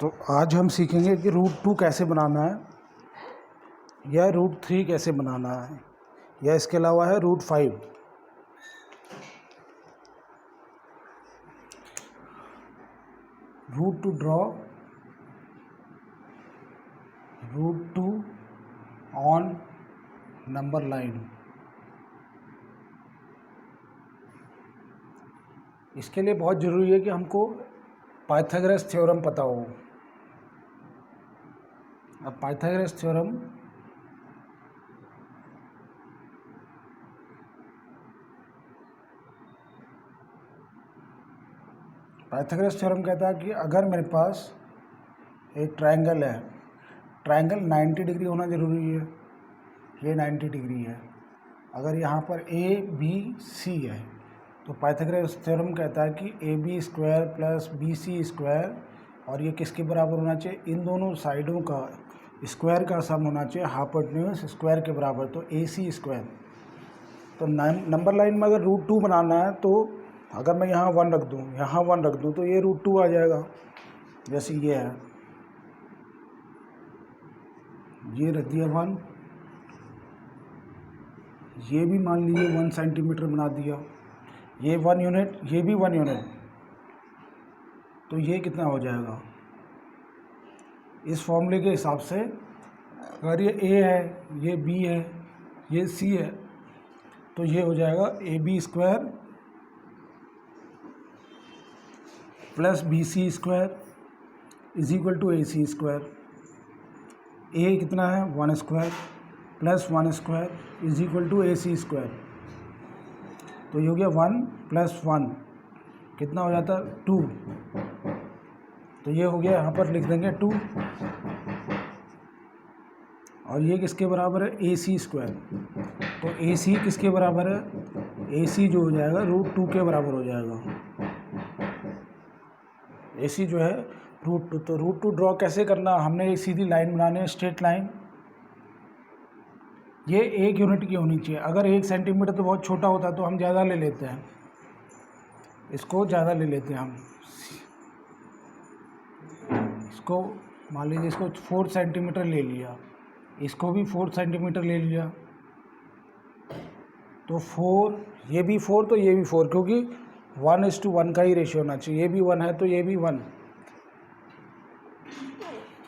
तो आज हम सीखेंगे कि √2 कैसे बनाना है या √3 कैसे बनाना है या इसके अलावा है √5। √2 ड्रॉ √2 ऑन नंबर लाइन। इसके लिए बहुत ज़रूरी है कि हमको पाइथागोरस थ्योरम पता हो। अब पाइथागोरस थ्योरम कहता है कि अगर मेरे पास एक ट्रायंगल है, ट्रायंगल 90 डिग्री होना ज़रूरी है, ये 90 डिग्री है। अगर यहाँ पर ए बी सी है तो पाइथागोरस थ्योरम कहता है कि AB² + BC² और ये किसके बराबर होना चाहिए, इन दोनों साइडों का स्क्वायर का सम होना चाहिए हाइपोटेन्यूज स्क्वायर के बराबर, तो AC²। तो नंबर लाइन में अगर √2 बनाना है तो अगर मैं यहाँ 1 रख दूँ, यहाँ 1 रख दूँ तो ये √2 आ जाएगा। जैसे ये है, ये रख दिया 1, ये भी मान लीजिए 1 सेंटीमीटर बना दिया, ये 1 यूनिट, ये भी 1 यूनिट, तो ये कितना हो जाएगा इस फॉर्मूले के हिसाब से। अगर ये A है, ये B है, ये C है, तो ये हो जाएगा AB² + BC² = AC²। A कितना है 1² + 1² = AC²। तो ये हो गया 1 + 1 कितना हो जाता है 2, तो ये हो गया, यहाँ पर लिख देंगे 2। और ये किसके बराबर है AC²। तो AC किसके बराबर है, AC जो हो जाएगा √2 के बराबर हो जाएगा। AC जो है √2। तो √2 ड्रॉ कैसे करना, हमने एक सीधी लाइन बनानी है, स्ट्रेट लाइन। ये 1 यूनिट की होनी चाहिए। अगर 1 सेंटीमीटर तो बहुत छोटा होता है तो हम ज़्यादा ले लेते हैं, इसको ज़्यादा ले लेते हैं हम। इसको मान लीजिए इसको 4 सेंटीमीटर ले लिया, इसको भी 4 सेंटीमीटर ले लिया, तो 4, ये भी 4 तो ये भी 4, क्योंकि 1:1 का ही रेशियो होना चाहिए। ये भी 1 है तो ये भी 1।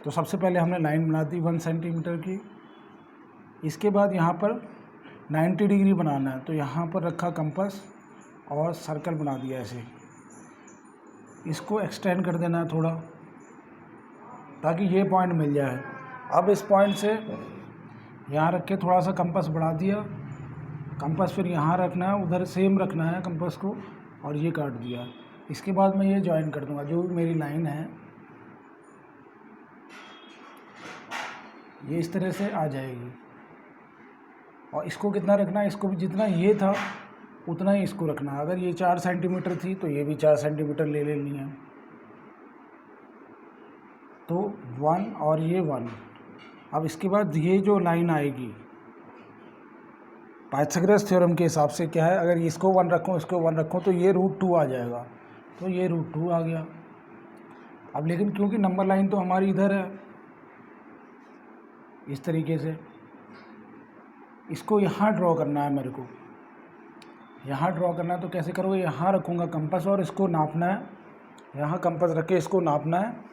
तो सबसे पहले हमने लाइन बना दी 1 सेंटीमीटर की। इसके बाद यहाँ पर 90 डिग्री बनाना है, तो यहाँ पर रखा कंपास और सर्कल बना दिया ऐसे। इसको एक्सटेंड कर देना है थोड़ा ताकि ये पॉइंट मिल जाए। अब इस पॉइंट से यहाँ रख के थोड़ा सा कंपास बढ़ा दिया, कंपास फिर यहाँ रखना है, उधर सेम रखना है कंपास को, और ये काट दिया। इसके बाद मैं ये ज्वाइन कर दूँगा, जो भी मेरी लाइन है ये इस तरह से आ जाएगी। और इसको कितना रखना है, इसको भी जितना ये था उतना ही इसको रखना है। अगर ये 4 सेंटीमीटर थी तो ये भी 4 सेंटीमीटर ले लेनी है। तो 1 और ये 1। अब इसके बाद ये जो लाइन आएगी पाइथागोरस थ्योरम के हिसाब से क्या है, अगर इसको 1 रखूँ, इसको 1 रखूँ, तो ये √2 आ जाएगा। तो ये √2 आ गया। अब लेकिन क्योंकि नंबर लाइन तो हमारी इधर है, इस तरीके से इसको यहाँ ड्रॉ करना है मेरे को। यहाँ ड्रॉ करना है तो कैसे करोगे, यहाँ रखूँगा कंपास और इसको नापना है, यहाँ कंपास रख के इसको नापना है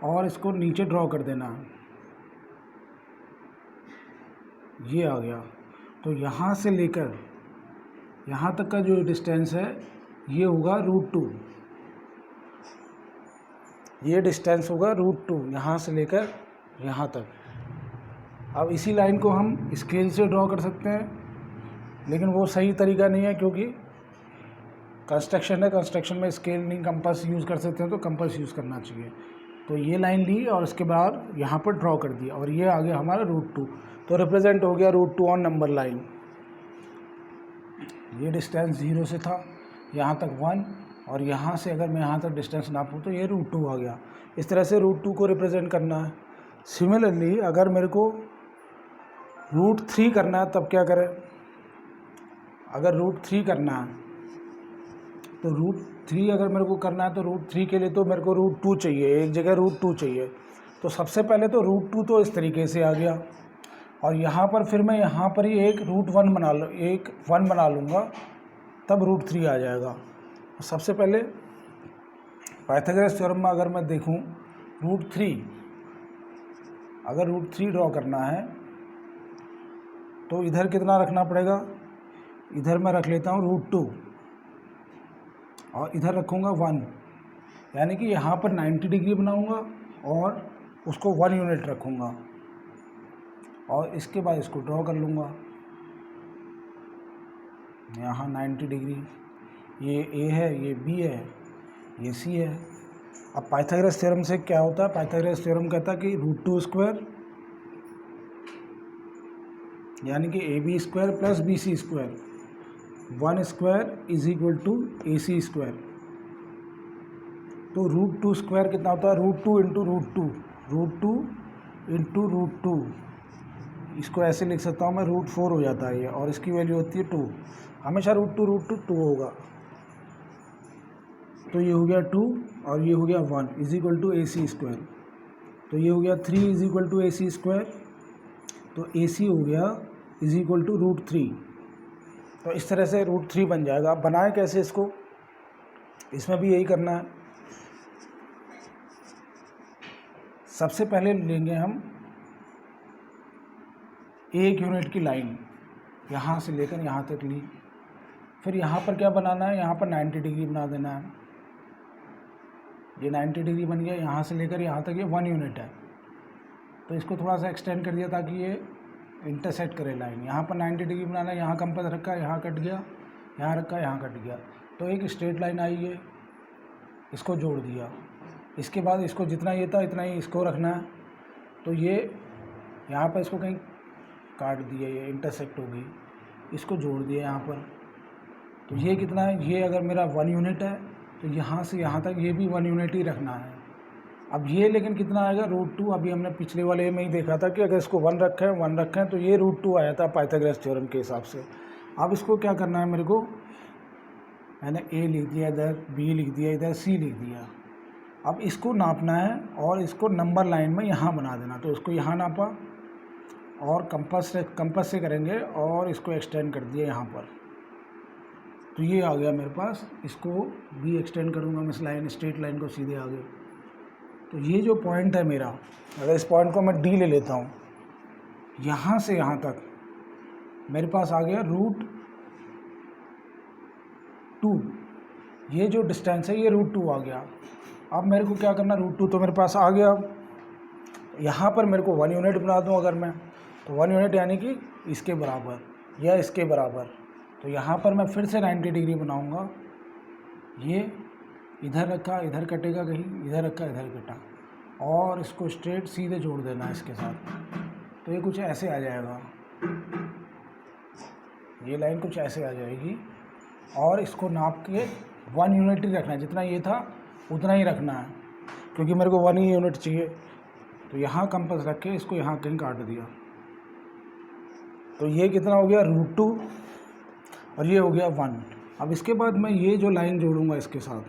और इसको नीचे ड्रॉ कर देना है। ये आ गया। तो यहाँ से लेकर यहाँ तक का जो डिस्टेंस है ये होगा √2। ये डिस्टेंस होगा √2 यहाँ से लेकर यहाँ तक। अब इसी लाइन को हम स्केल से ड्रॉ कर सकते हैं, लेकिन वो सही तरीका नहीं है क्योंकि कंस्ट्रक्शन है, कंस्ट्रक्शन में स्केल नहीं, कंपास यूज़ कर सकते हैं, तो कंपास यूज़ करना चाहिए। तो ये लाइन ली और उसके बाद यहाँ पर ड्रॉ कर दिया और ये आ गया हमारा √2। तो रिप्रेजेंट हो गया √2 ऑन नंबर लाइन। ये डिस्टेंस 0 से था यहाँ तक 1, और यहाँ से अगर मैं यहाँ तक डिस्टेंस नापूँ तो ये √2 आ गया। इस तरह से √2 को रिप्रेजेंट करना है। सिमिलरली अगर मेरे को √3 करना है तब क्या करें, अगर √3 करना है तो 3 अगर मेरे को करना है तो √3 के लिए तो मेरे को √2 चाहिए, एक जगह √2 चाहिए। तो सबसे पहले तो √2 तो इस तरीके से आ गया, और यहाँ पर फिर मैं यहाँ पर ही एक √1 बना लूँगा, तब √3 आ जाएगा। सबसे पहले पाइथागोरस थ्योरम में अगर मैं देखूँ √3, अगर √3 ड्रॉ करना है तो इधर कितना रखना पड़ेगा, इधर मैं रख लेता हूँ √2 और इधर रखूँगा 1, यानी कि यहाँ पर 90 डिग्री बनाऊँगा और उसको 1 यूनिट रखूँगा, और इसके बाद इसको ड्रॉ कर लूँगा। यहाँ 90 डिग्री, ये A है, ये B है, ये C है। अब पाइथागोरस थ्योरम से क्या होता है, पाइथागोरस थ्योरम कहता है कि √2² यानी कि AB² + BC², 1² = AC²। तो √2² कितना होता है, √2 × √2, इसको ऐसे लिख सकता हूँ मैं, √4 हो जाता है ये, और इसकी वैल्यू होती है 2, हमेशा √2 होगा। तो ये हो गया 2 और ये हो गया 1 = AC²। तो ये हो गया 3 = AC², तो AC हो गया √3। तो इस तरह से √3 बन जाएगा। अब बनाए कैसे इसको, इसमें भी यही करना है। सबसे पहले लेंगे हम 1 यूनिट की लाइन, यहाँ से लेकर यहाँ तक ली, फिर यहाँ पर क्या बनाना है, यहाँ पर 90 डिग्री बना देना है। ये 90 डिग्री बन गया, यहाँ से लेकर यहाँ तक ये 1 यूनिट है। तो इसको थोड़ा सा एक्सटेंड कर दिया ताकि ये इंटरसेक्ट करे लाइन। यहाँ पर 90 डिग्री बनाना है, यहाँ कंपास रखा, यहाँ कट गया, यहाँ रखा, यहाँ कट गया, तो एक स्ट्रेट लाइन आई है, इसको जोड़ दिया। इसके बाद इसको जितना ये था इतना ही इसको रखना है। तो ये यहाँ पर इसको कहीं काट दिया, ये इंटरसेक्ट हो गई, इसको जोड़ दिया यहाँ पर। तो ये कितना है, ये अगर मेरा 1 यूनिट है तो यहाँ से यहाँ तक ये भी 1 यूनिट ही रखना है। अब ये लेकिन कितना आएगा, √2। अभी हमने पिछले वाले में ही देखा था कि अगर इसको 1 रखें तो ये √2 आया था पाइथागोरस थ्योरम के हिसाब से। अब इसको क्या करना है मेरे को, मैंने A लिख दिया इधर, B लिख दिया इधर, C लिख दिया। अब इसको नापना है और इसको नंबर लाइन में यहाँ बना देना। तो इसको यहाँ नापा और कंपास से करेंगे और इसको एक्सटेंड कर दिया यहाँ पर। तो ये आ गया मेरे पास, इसको भी एक्सटेंड करूँगा मैं इस लाइन, स्ट्रेट लाइन को सीधे आगे। तो ये जो पॉइंट है मेरा, अगर इस पॉइंट को मैं D ले लेता हूँ, यहाँ से यहाँ तक मेरे पास आ गया √2। ये जो डिस्टेंस है ये √2 आ गया। अब मेरे को क्या करना, √2 तो मेरे पास आ गया। यहाँ पर मेरे को 1 यूनिट बना दूँ अगर मैं, तो 1 यूनिट यानी कि इसके बराबर या इसके बराबर। तो यहाँ पर मैं फिर से 90 डिग्री बनाऊँगा। ये इधर रखा, इधर कटेगा कहीं, इधर रखा, इधर कटा, और इसको स्ट्रेट सीधे जोड़ देना इसके साथ। तो ये कुछ ऐसे आ जाएगा, ये लाइन कुछ ऐसे आ जाएगी। और इसको नाप के 1 यूनिट ही रखना है, जितना ये था उतना ही रखना है, क्योंकि मेरे को 1 ही यूनिट चाहिए। तो यहाँ कंपास रख के इसको यहाँ कहीं काट दिया। तो ये कितना हो गया, √2, और ये हो गया 1। अब इसके बाद मैं ये जो लाइन जोड़ूंगा इसके साथ,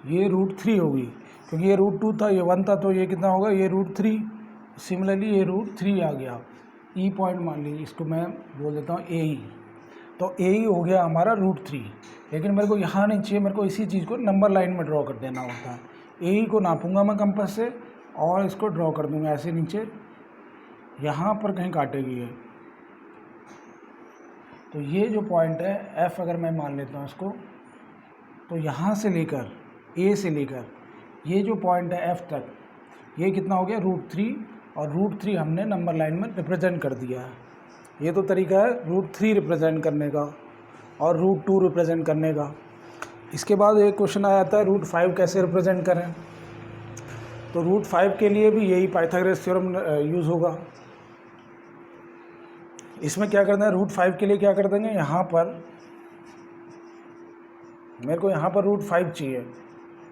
ये √3 होगी, क्योंकि ये √2 था, ये 1 था, तो ये कितना होगा, ये √3। सिमिलरली ये √3 आ गया। ई पॉइंट मान लीजिए, इसको मैं बोल देता हूँ AE। तो AE हो गया हमारा √3। लेकिन मेरे को यहाँ नहीं चाहिए, मेरे को इसी चीज़ को नंबर लाइन में ड्रॉ कर देना होता है। AE को नापूंगा मैं कंपास से और इसको ड्रॉ कर दूंगा ऐसे नीचे, यहाँ पर कहीं काटेगी ये। तो ये जो पॉइंट है F, अगर मैं मान लेता हूँ इसको, तो यहाँ से लेकर A से लेकर ये जो पॉइंट है F तक, ये कितना हो गया, √3। और √3 हमने नंबर लाइन में रिप्रेजेंट कर दिया है। ये तो तरीका है √3 रिप्रेजेंट करने का और √2 रिप्रेजेंट करने का। इसके बाद एक क्वेश्चन आ जाता है √5 कैसे रिप्रेजेंट करें। तो √5 के लिए भी यही पाइथागोरस थ्योरम यूज़ होगा। इसमें क्या करना है, √5 के लिए क्या कर देंगे, यहाँ पर मेरे को यहाँ पर √5 चाहिए,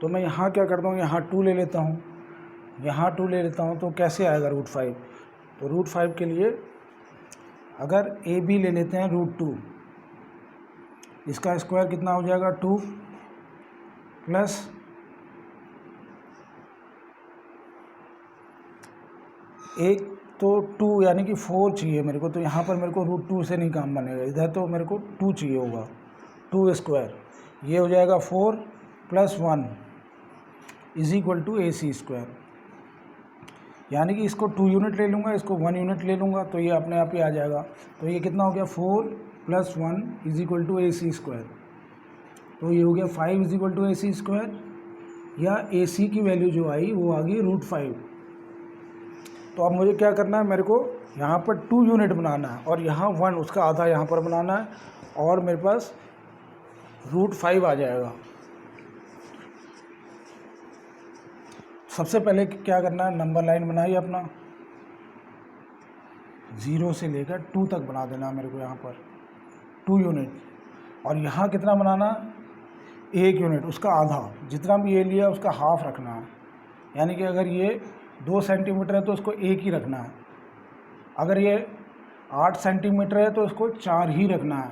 तो मैं यहाँ क्या करता हूँ, यहाँ 2 ले लेता हूँ, यहाँ 2 ले लेता हूँ। तो कैसे आएगा √5, तो √5 के लिए अगर AB ले लेते हैं √2, इसका स्क्वायर कितना हो जाएगा 2 प्लस एक तो 2 यानी कि 4 चाहिए मेरे को, तो यहाँ पर मेरे को √2 से नहीं काम बनेगा, इधर तो मेरे को 2 चाहिए होगा, 2 स्क्वायर, ये हो जाएगा 4 + 1 = AC स्क्वायर। यानी कि इसको 2 यूनिट ले लूँगा, इसको 1 यूनिट ले लूँगा, तो ये अपने आप ही आ जाएगा। तो ये कितना हो गया 4 + 1 = AC स्क्वायर। तो ये हो गया 5 = AC स्क्वायर, या AC की वैल्यू जो आई वो आ गई √5। तो अब मुझे क्या करना है, मेरे को यहाँ पर 2 यूनिट बनाना है और यहाँ 1 उसका आधा यहाँ पर बनाना है, और मेरे पास √5 आ जाएगा। सबसे पहले क्या करना है, नंबर लाइन बनाइए अपना, 0 से लेकर 2 तक बना देना है मेरे को यहाँ पर 2 यूनिट, और यहाँ कितना बनाना, 1 यूनिट, उसका आधा, जितना भी ये लिया उसका हाफ रखना है। यानी कि अगर ये 2 सेंटीमीटर है तो उसको 1 ही रखना है, अगर ये 8 सेंटीमीटर है तो इसको 4 ही रखना है।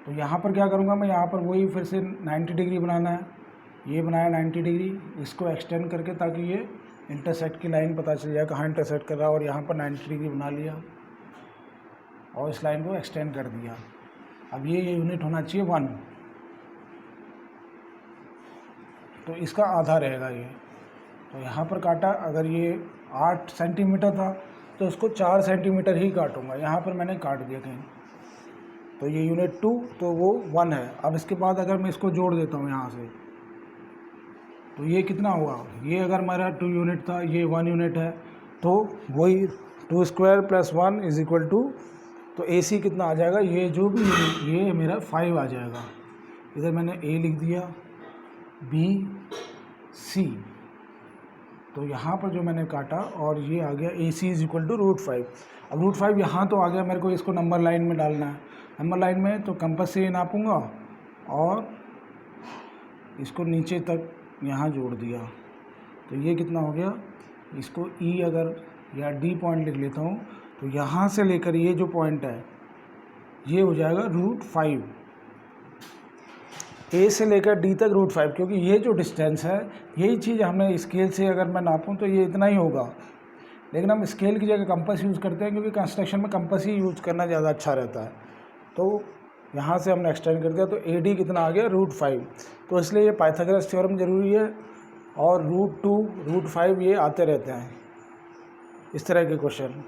तो यहाँ पर क्या करूँगा मैं, यहाँ पर वही फिर से 90 डिग्री बनाना है, ये बनाया 90 डिग्री, इसको एक्सटेंड करके ताकि ये इंटरसेक्ट की लाइन पता चल जाए कहाँ इंटरसेक्ट कर रहा है, और यहाँ पर 90 डिग्री बना लिया और इस लाइन को एक्सटेंड कर दिया। अब ये यूनिट होना चाहिए 1, तो इसका आधा रहेगा ये। तो यहाँ पर काटा, अगर ये 8 सेंटीमीटर था तो उसको 4 सेंटीमीटर ही काटूंगा, यहाँ पर मैंने काट दिया कहीं, तो ये यूनिट 2 तो वो 1 है। अब इसके बाद अगर मैं इसको जोड़ देता हूँ यहाँ से, तो ये कितना हुआ, ये अगर मेरा 2 यूनिट था, ये 1 यूनिट है, तो वही 2 स्क्वायर + 1 = तो AC कितना आ जाएगा, ये जो भी ये मेरा 5 आ जाएगा। इधर मैंने A लिख दिया, B C, तो यहाँ पर जो मैंने काटा और ये आ गया AC = √5। अब √5 यहाँ तो आ गया, मेरे को इसको नंबर लाइन में डालना है। नंबर लाइन में तो कंपास से नापूंगा और इसको नीचे तक यहाँ जोड़ दिया, तो ये कितना हो गया, इसको E अगर या D पॉइंट लिख लेता हूँ, तो यहाँ से लेकर ये जो पॉइंट है ये हो जाएगा √5, A से लेकर D तक √5, क्योंकि ये जो डिस्टेंस है यही चीज़ हमें स्केल से अगर मैं नापूं तो ये इतना ही होगा, लेकिन हम स्केल की जगह कंपास यूज़ करते हैं क्योंकि कंस्ट्रक्शन में कंपास ही यूज़ करना ज़्यादा अच्छा रहता है। तो यहाँ से हमने एक्सटेंड कर दिया, तो AD कितना आ गया √5। तो इसलिए ये पाइथागोरस थ्योरम ज़रूरी है, और √2 √5 ये आते रहते हैं इस तरह के क्वेश्चन।